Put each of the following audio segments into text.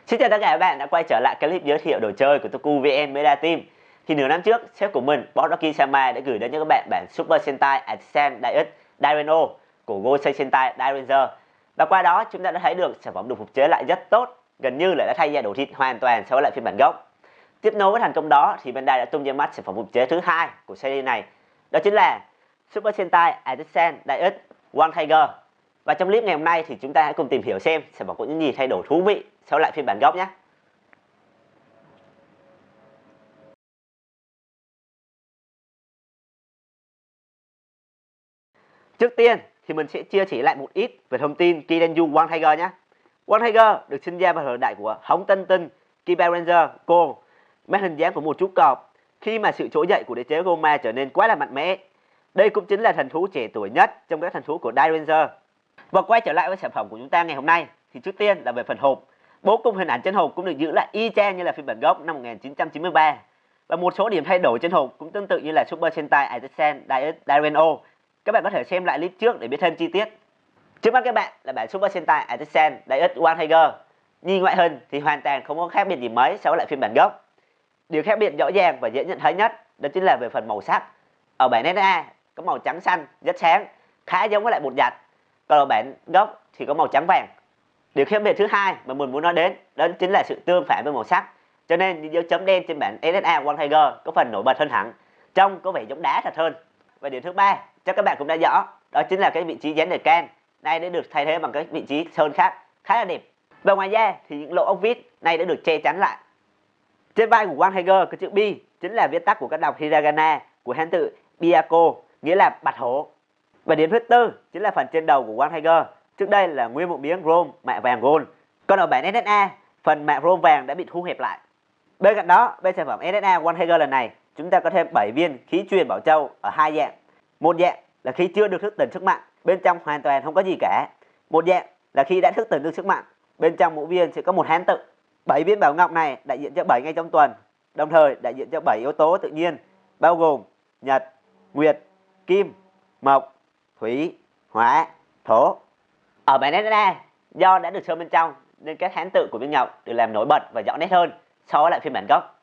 Xin chào tất cả các bạn đã quay trở lại clip giới thiệu đồ chơi của Toku VN Meta Team. Thì nửa năm trước, sếp của mình, Boss đã gửi đến cho các bạn bản Super Sentai Artisan Daius Daireno của Gosei Sentai Dairanger. Và qua đó chúng ta đã thấy được sản phẩm được phục chế lại rất tốt, gần như là đã thay da đồ thịt hoàn toàn so với lại phiên bản gốc. Tiếp nối với thành công đó thì Bandai đã tung ra mắt sản phẩm phục chế thứ hai của series này, đó chính là Super Sentai Artisan Daius One Tiger. Và trong clip ngày hôm nay thì chúng ta hãy cùng tìm hiểu xem sản phẩm có những gì thay đổi thú vị so với lại phiên bản gốc nhé. Trước tiên thì mình sẽ chia sẻ lại một ít về thông tin Kidenju One Tiger nhé. One Tiger được sinh ra vào thời đại của Hống Tân Tinh Kiba Ranger Go, mang hình dáng của một chú cọp khi mà sự trỗi dậy của đế chế Goma trở nên quá là mạnh mẽ. Đây cũng chính là thần thú trẻ tuổi nhất trong các thần thú của Dairanger. Và quay trở lại với sản phẩm của chúng ta ngày hôm nay thì trước tiên là về phần hộp. Bố cục hình ảnh trên hộp cũng được giữ lại y chang như là phiên bản gốc năm 1993. Và một số điểm thay đổi trên hộp cũng tương tự như là Super Sentai Artisan Daius Daireno. Các bạn có thể xem lại clip trước để biết thêm chi tiết. Trước mắt các bạn là bản Super Sentai Artisan Daius One Tiger. Nhìn ngoại hình thì hoàn toàn không có khác biệt gì mấy so với lại phiên bản gốc. Điều khác biệt rõ ràng và dễ nhận thấy nhất đó chính là về phần màu sắc. Ở bản NA có màu trắng xanh rất sáng, khá giống với lại bột giặt. Còn ở bản gốc thì có màu trắng vàng. Điều khác biệt thứ hai mà mình muốn nói đến đó chính là sự tương phản với màu sắc. Cho nên những dấu chấm đen trên bản NSA One Tiger có phần nổi bật hơn hẳn, trông có vẻ giống đá thật hơn. Và điều thứ ba chắc các bạn cũng đã rõ, đó chính là cái vị trí dán đề can nay đã được thay thế bằng các vị trí sơn khác khá là đẹp. Và ngoài ra thì những lỗ ốc vít nay đã được che chắn lại. Trên vai của One Tiger có chữ B chính là viết tắt của các đọc hiragana của hán tự Byako, nghĩa là bạch hổ. Và điểm thứ tư chính là phần trên đầu của One Tiger. Trước đây là nguyên một miếng chrome mạ vàng gold. Còn ở bản NSA, phần mạ chrome vàng đã bị thu hẹp lại. Bên cạnh đó, bên sản phẩm NSA One Tiger lần này, chúng ta có thêm 7 viên khí truyền bảo châu ở hai dạng. Một dạng là khi chưa được thức tỉnh sức mạnh, bên trong hoàn toàn không có gì cả. Một dạng là khi đã thức tỉnh được sức mạnh, bên trong mỗi viên sẽ có một hán tự. 7 viên bảo ngọc này đại diện cho 7 ngày trong tuần, đồng thời đại diện cho 7 yếu tố tự nhiên, bao gồm nhật, nguyệt, kim, mộc, thủy, hỏa, thổ. Ở bản NSA, do đã được sơn bên trong nên các hán tự của viên ngọc được làm nổi bật và rõ nét hơn so với lại phiên bản gốc.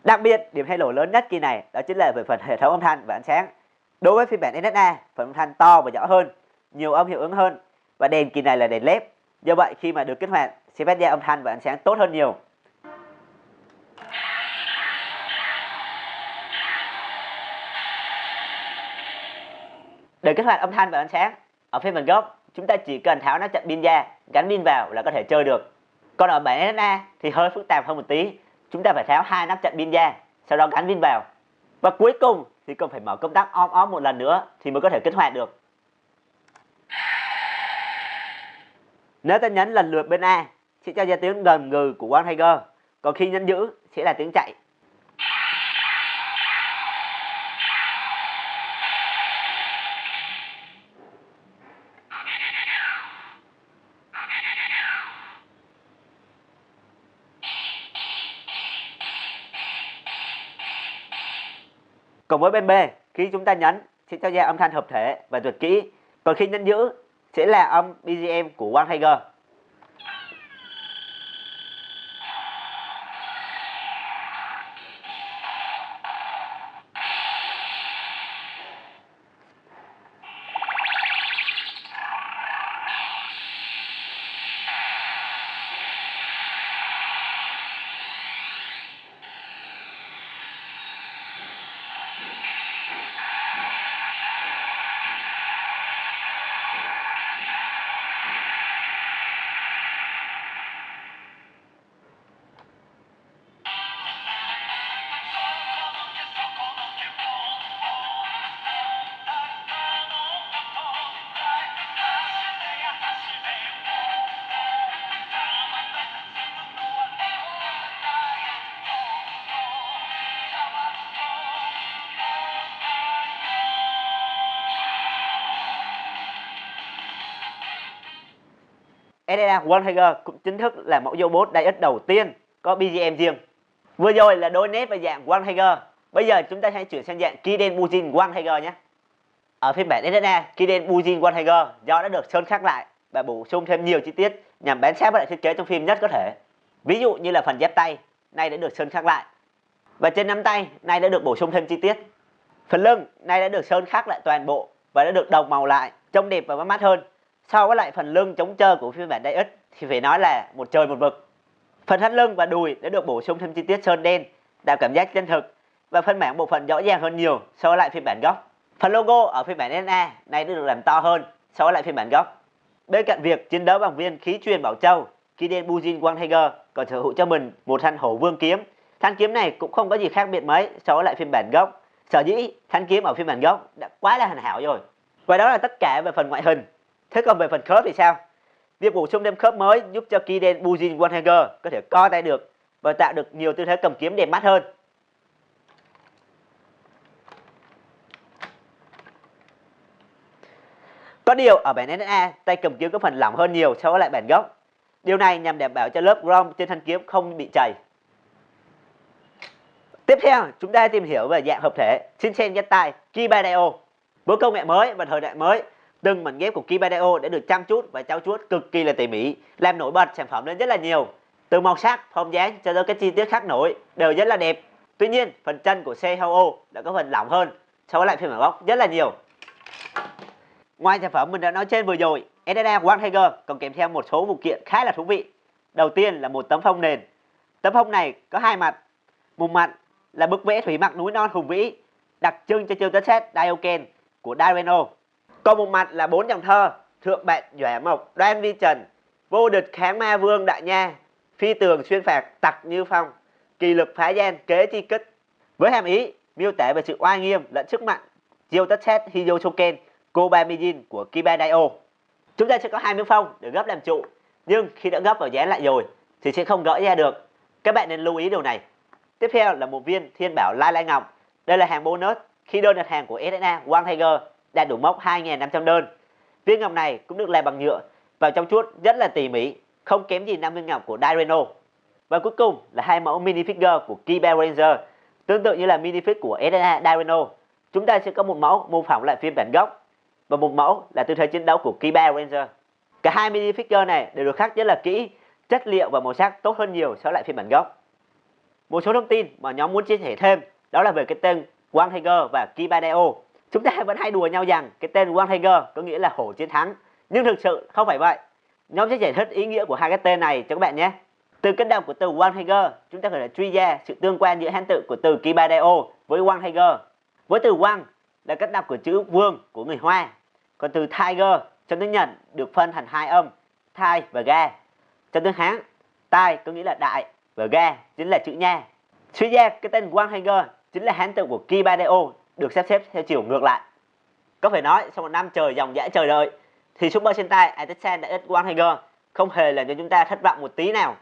Đặc biệt, điểm thay đổi lớn nhất kỳ này đó chính là về phần hệ thống âm thanh và ánh sáng. Đối với phiên bản NSA, phần âm thanh to và rõ hơn, nhiều âm hiệu ứng hơn và đèn kỳ này là đèn LED. Do vậy khi mà được kích hoạt sẽ phát ra âm thanh và ánh sáng tốt hơn nhiều. Để kích hoạt âm thanh và ánh sáng, ở phiên bản gốc chúng ta chỉ cần tháo nắp chặn pin ra, gắn pin vào là có thể chơi được. Còn ở bản NSA thì hơi phức tạp hơn một tí, chúng ta phải tháo hai nắp chặn pin ra, sau đó gắn pin vào. Và cuối cùng thì cần phải mở công tắc on off một lần nữa thì mới có thể kích hoạt được. Nếu ta nhấn lần lượt bên A sẽ cho ra tiếng gầm gừ của One Tiger, còn khi nhấn giữ sẽ là tiếng chạy. Còn với bên B, khi chúng ta nhấn sẽ cho ra âm thanh hợp thể và tuyệt kỹ, còn khi nhấn giữ sẽ là âm BGM của One Tiger. NSA One Tiger cũng chính thức là mẫu robot Daius đầu tiên có BGM riêng. Vừa rồi là đôi nét và dạng One Tiger. Bây giờ chúng ta hãy chuyển sang dạng Kiden Bujin One Tiger nhé. Ở phiên bản NSA, Kiden Bujin One Tiger do đã được sơn khắc lại và bổ sung thêm nhiều chi tiết nhằm bám sát với lại thiết kế trong phim nhất có thể. Ví dụ như là phần dép tay, nay đã được sơn khắc lại. Và trên nắm tay, nay đã được bổ sung thêm chi tiết. Phần lưng, nay đã được sơn khắc lại toàn bộ và đã được đồng màu lại, trông đẹp và bắt mắt hơn. So với lại phần lưng chống trơn của phiên bản DX thì phải nói là một trời một vực. Phần thắt lưng và đùi đã được bổ sung thêm chi tiết sơn đen, tạo cảm giác chân thực và phân mảng bộ phận rõ ràng hơn nhiều so với lại phiên bản gốc. Phần logo ở phiên bản NA này đã được làm to hơn so với lại phiên bản gốc. Bên cạnh việc chiến đấu bằng viên khí truyền Bảo Châu, Kiden Bujin One Tiger còn sở hữu cho mình một thanh hổ vương kiếm. Thanh kiếm này cũng không có gì khác biệt mấy so với lại phiên bản gốc. Sở dĩ thanh kiếm ở phiên bản gốc đã quá là hoàn hảo rồi. Và đó là tất cả về phần ngoại hình. Thế còn về phần khớp thì sao? Việc bổ sung thêm khớp mới giúp cho Kiden Bujin One Tiger có thể co tay được và tạo được nhiều tư thế cầm kiếm đẹp mắt hơn. Có điều ở bản NA, tay cầm kiếm có phần lỏng hơn nhiều so với lại bản gốc. Điều này nhằm đảm bảo cho lớp chrome trên thanh kiếm không bị chảy. Tiếp theo, chúng ta tìm hiểu về dạng hợp thể Shinsen ghép tai Kibadio. Với công nghệ mới và thời đại mới, từng mảnh ghép của Kibadio đã được chăm chút và trau chuốt cực kỳ là tỉ mỉ, làm nổi bật sản phẩm lên rất là nhiều. Từ màu sắc, form dáng cho tới các chi tiết khác nổi đều rất là đẹp. Tuy nhiên, phần chân của CHO đã có phần lỏng hơn so với lại phiên bản gốc rất là nhiều. Ngoài sản phẩm mình đã nói trên vừa rồi, SSA One Tiger còn kèm theo một số phụ kiện khá là thú vị. Đầu tiên là một tấm phông nền. Tấm phông này có hai mặt. Một mặt là bức vẽ thủy mặc núi non hùng vĩ, đặc trưng cho chiêu tất set Daioken của Daireno. Còn một mặt là 4 dòng thơ: thượng bạn Dõa Mộc, đoan vi trần, vô địch kháng ma vương đại nha, phi tường xuyên phạt tặc như phong, kỳ lực phá gian kế chi kích. Với hàm ý miêu tả về sự oai nghiêm lẫn sức mạnh chiêu tất set Hiyosoken Kobamijin của Kibadio. Chúng ta sẽ có hai miếng phông để gấp làm trụ, nhưng khi đã gấp và dán lại rồi thì sẽ không gỡ ra được. Các bạn nên lưu ý điều này. Tiếp theo là một viên Thiên Bảo Lai Lai Ngọc. Đây là hàng bonus khi đơn đặt hàng của SSA One Tiger đạt đủ mốc 2.500 đơn. Viên ngọc này cũng được làm bằng nhựa, vào trong chuốt rất là tỉ mỉ, không kém gì 5 viên ngọc của Daireno. Và cuối cùng là hai mẫu minifigure của Kiba Ranger, tương tự như là minifig của SSA Daireno. Chúng ta sẽ có một mẫu mô phỏng lại phiên bản gốc và một mẫu là tư thế chiến đấu của Kiba Ranger. Cả hai minifigure này đều được khắc rất là kỹ, chất liệu và màu sắc tốt hơn nhiều so với lại phiên bản gốc. Một số thông tin mà nhóm muốn chia sẻ thêm đó là về cái tên One Tiger và Kibadio. Chúng ta vẫn hay đùa nhau rằng cái tên One Tiger có nghĩa là hổ chiến thắng, nhưng thực sự không phải vậy. Nhóm sẽ giải thích ý nghĩa của hai cái tên này cho các bạn nhé. Từ cách đọc của từ One Tiger, chúng ta có thể truy ra sự tương quan giữa hán tự của từ Kibadio với One Tiger. Với từ One là cách đọc của chữ vương của người Hoa, còn từ Tiger trong tiếng Nhật được phân thành hai âm, tai và ga. Trong tiếng Hán, tai có nghĩa là đại và ga chính là chữ nha. Suy ra cái tên One Tiger chính là hán tự của Kibadio được sắp xếp theo chiều ngược lại. Có phải nói sau một năm trời dòng dã chờ đợi thì Super Sentai Attack DX One Tiger không hề làm cho chúng ta thất vọng một tí nào.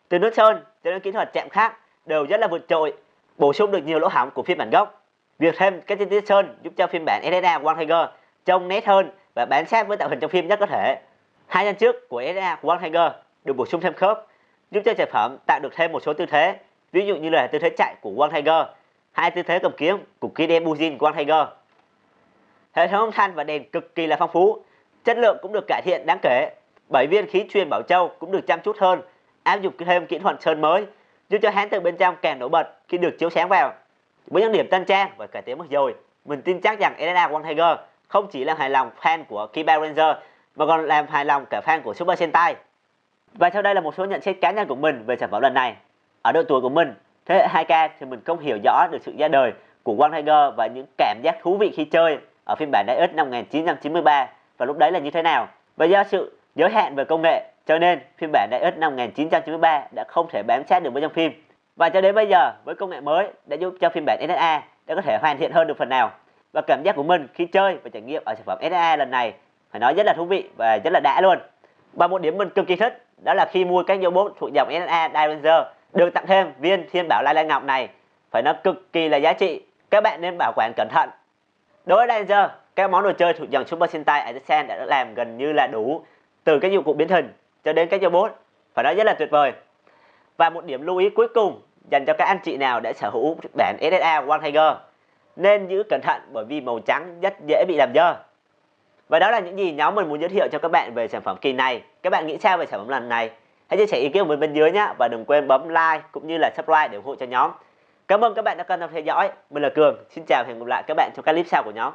Từ nước sơn cho đến kỹ thuật chạm khắc đều rất là vượt trội, bổ sung được nhiều lỗ hổng của phiên bản gốc. Việc thêm các chi tiết sơn giúp cho phiên bản SSA One Tiger trông nét hơn và bám sát với tạo hình trong phim nhất có thể. Hai chân trước của SSA One Tiger được bổ sung thêm khớp, giúp cho sản phẩm tạo được thêm một số tư thế, ví dụ như là tư thế chạy của One Tiger, hai tư thế cầm kiếm của Kiden Bujin One Tiger. Hệ thống âm thanh và đèn cực kỳ là phong phú, chất lượng cũng được cải thiện đáng kể. 7 viên khí truyền Bảo Châu cũng được chăm chút hơn, áp dụng thêm kỹ thuật sơn mới, giúp cho hán tự bên trong càng nổi bật khi được chiếu sáng vào. Với những điểm tân trang và cải tiến vừa rồi, mình tin chắc rằng SSA One Tiger không chỉ làm hài lòng fan của Kiba Ranger mà còn làm hài lòng cả fan của Super Sentai. Và sau đây là một số nhận xét cá nhân của mình về sản phẩm lần này. Ở độ tuổi của mình, thế hệ 2K thì mình không hiểu rõ được sự ra đời của One Tiger và những cảm giác thú vị khi chơi ở phiên bản DX năm 1993 và lúc đấy là như thế nào. Và do sự giới hạn về công nghệ cho nên phiên bản DX năm 1993 đã không thể bám sát được với trong phim. Và cho đến bây giờ với công nghệ mới đã giúp cho phiên bản SSA đã có thể hoàn thiện hơn được phần nào. Và cảm giác của mình khi chơi và trải nghiệm ở sản phẩm SSA lần này phải nói rất là thú vị và rất là đã luôn. Và một điểm mình cực kỳ thích đó là khi mua các robot thuộc dòng SSA Dairanger được tặng thêm viên Thiên Bảo Lai Lai Ngọc này, phải nói cực kỳ là giá trị. Các bạn nên bảo quản cẩn thận. Đối với Dairanger, các món đồ chơi thuộc dòng Super Sentai Attack đã làm gần như là đủ, từ các dụng cụ biến hình cho đến các robot, phải nói rất là tuyệt vời. Và một điểm lưu ý cuối cùng dành cho các anh chị nào đã sở hữu bản SSA One Tiger, nên giữ cẩn thận bởi vì màu trắng rất dễ bị làm dơ. Và đó là những gì nhóm mình muốn giới thiệu cho các bạn về sản phẩm kỳ này. Các bạn nghĩ sao về sản phẩm lần này? Hãy chia sẻ ý kiến của mình bên dưới nhé, và đừng quên bấm like cũng như là subscribe để ủng hộ cho nhóm. Cảm ơn các bạn đã quan tâm theo dõi. Mình là Cường. Xin chào và hẹn gặp lại các bạn trong các clip sau của nhóm.